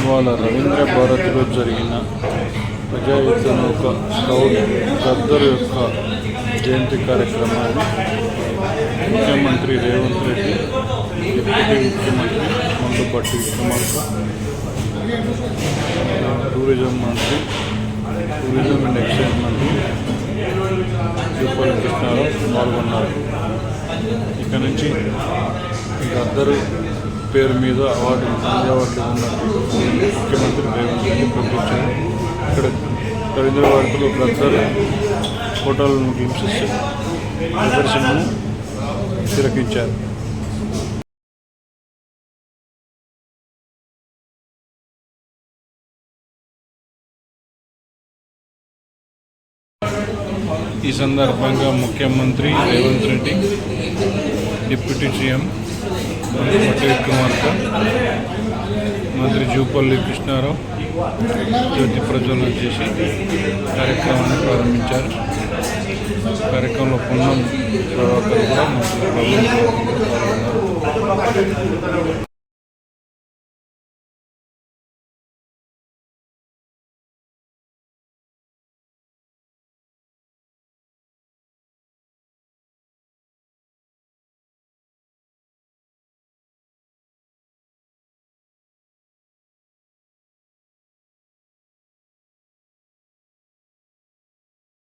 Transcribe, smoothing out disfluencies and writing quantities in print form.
ఇవాళ రవీంద్ర భారతిలో జరిగిన ప్రజాయుద్ధ నౌక స్కౌట్ గద్దర్ యొక్క జయంతి కార్యక్రమాన్ని ముఖ్యమంత్రి రేవంత్ రెడ్డి, డిప్యూటీ ముఖ్యమంత్రి మందుపట్టి విక్రమార్క, టూరిజం మంత్రి, టూరిజం అండ్ ఎక్సైజ్ మంత్రి జూపల్లి కృష్ణారావు పాల్గొన్నారు. ఇక నుంచి గద్దర్ పేరు మీద అవార్డులు ఉన్నట్టు ముఖ్యమంత్రి రేవంత్ రెడ్డి ప్రకటించారు. ఇక్కడ రవీంద్ర భారతిలో గద్దర్ ఫోటోలను హింసిస్తూ ప్రదర్శనను తిలకించారు. ఈ సందర్భంగా ముఖ్యమంత్రి రేవంత్ రెడ్డి, డిప్యూటీ సీఎం మంత్రి విక్రమార్క, మంత్రి జూపల్లి కృష్ణారావు జ్యోతి ప్రజ్వలన చేసి కార్యక్రమాన్ని ప్రారంభించారు. కార్యక్రమంలో పున్నం ప్రభాకర్ కూడా మంత్రి